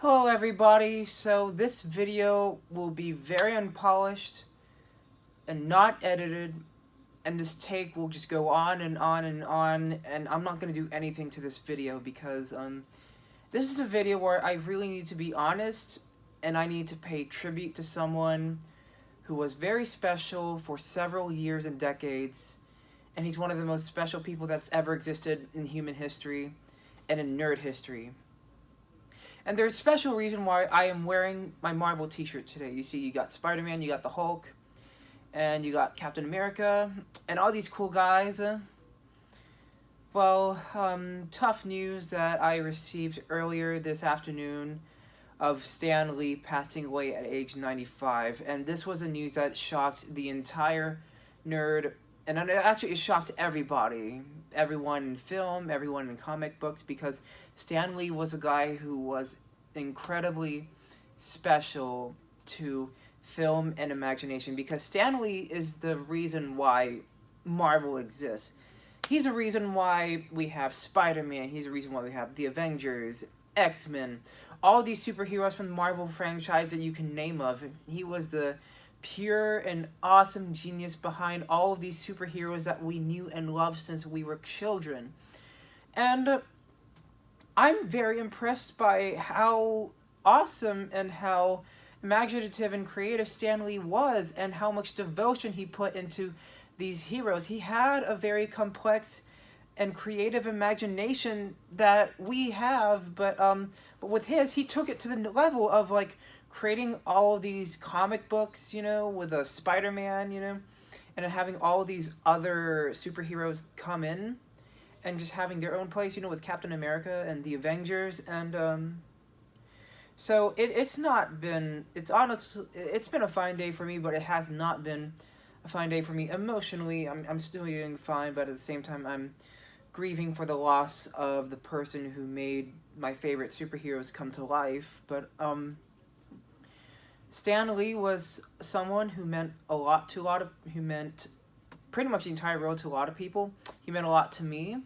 Hello everybody, so this video will be very unpolished and not edited, and this take will just go on and on and on, and I'm not going to do anything to this video because this is a video where I really need to be honest, and I need to pay tribute to someone who was very special for several years and decades, and he's one of the most special people that's ever existed in human history and in nerd history. And there's a special reason why I am wearing my Marvel t-shirt today. You see, you got Spider-Man, you got the Hulk, and you got Captain America, and all these cool guys. Tough news that I received earlier this afternoon of Stan Lee passing away at age 95. And this was a news that shocked the entire nerd, and it shocked everybody. Everyone in film, everyone in comic books, because Stan Lee was a guy who was incredibly special to film and imagination, because Stan Lee is the reason why Marvel exists. He's a reason why we have Spider-Man, he's a reason why we have the Avengers, X-Men, all these superheroes from the Marvel franchise that you can name of. He was the pure and awesome genius behind all of these superheroes that we knew and loved since we were children. And I'm very impressed by how awesome and how imaginative and creative Stan Lee was, and how much devotion he put into these heroes. He had a very complex and creative imagination that we have, but with his, he took it to the level of like creating all of these comic books, with a Spider-Man, and then having all of these other superheroes come in and just having their own place, with Captain America and the Avengers. And so it's been a fine day for me, but it has not been a fine day for me emotionally. I'm still doing fine, but at the same time I'm grieving for the loss of the person who made my favorite superheroes come to life. But Stan Lee was someone who meant who meant pretty much the entire world to a lot of people. He meant a lot to me,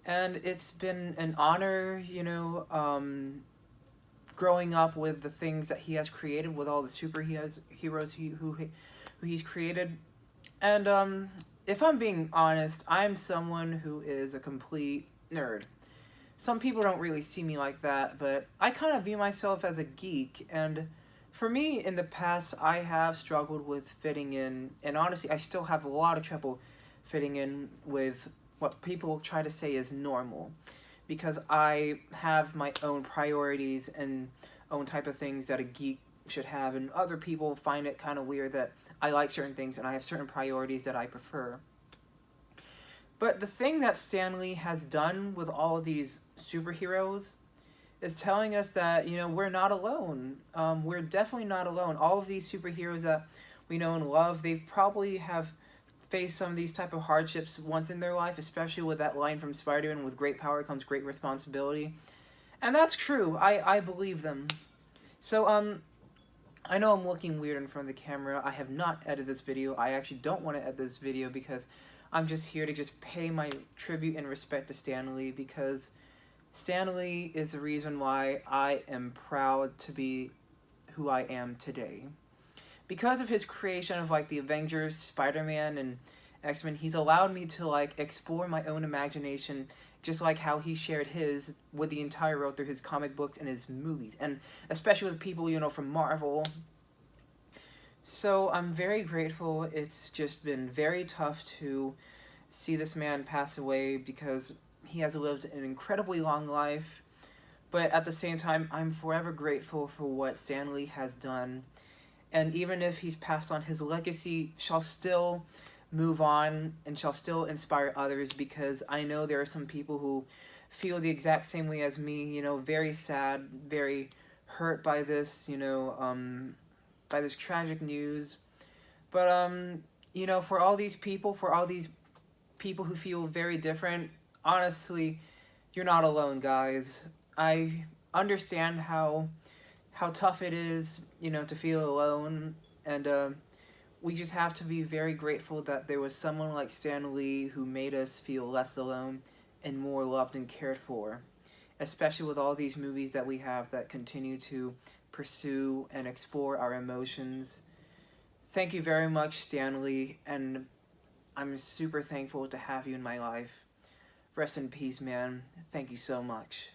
and it's been an honor, growing up with the things that he has created, with all the superheroes who he's created. And if I'm being honest, I'm someone who is a complete nerd. Some people don't really see me like that, but I kind of view myself as a geek. And for me, in the past, I have struggled with fitting in, and honestly, I still have a lot of trouble fitting in with what people try to say is normal, because I have my own priorities and own type of things that a geek should have, and other people find it kind of weird that I like certain things and I have certain priorities that I prefer. But the thing that Stan Lee has done with all of these superheroes is telling us that, we're not alone. We're definitely not alone. All of these superheroes that we know and love, they probably have faced some of these type of hardships once in their life, especially with that line from Spider-Man, with great power comes great responsibility. And that's true. I believe them. So, I know I'm looking weird in front of the camera. I have not edited this video. I actually don't want to edit this video because I'm just here to just pay my tribute and respect to Stan Lee, because Stan Lee is the reason why I am proud to be who I am today. Because of his creation of like the Avengers, Spider-Man, and X-Men, he's allowed me to like explore my own imagination, just like how he shared his with the entire world through his comic books and his movies, and especially with people, from Marvel. So I'm very grateful. It's just been very tough to see this man pass away, because he has lived an incredibly long life. But at the same time, I'm forever grateful for what Stan Lee has done. And even if he's passed on, his legacy shall still move on and shall still inspire others, because I know there are some people who feel the exact same way as me, very sad, very hurt by this, by this tragic news. But, for all these people who feel very different, honestly, you're not alone, guys. I understand how tough it is, to feel alone, and we just have to be very grateful that there was someone like Stan Lee who made us feel less alone and more loved and cared for. especially with all these movies that we have that continue to pursue and explore our emotions. Thank you very much, Stanley, and I'm super thankful to have you in my life. Rest in peace, man. Thank you so much.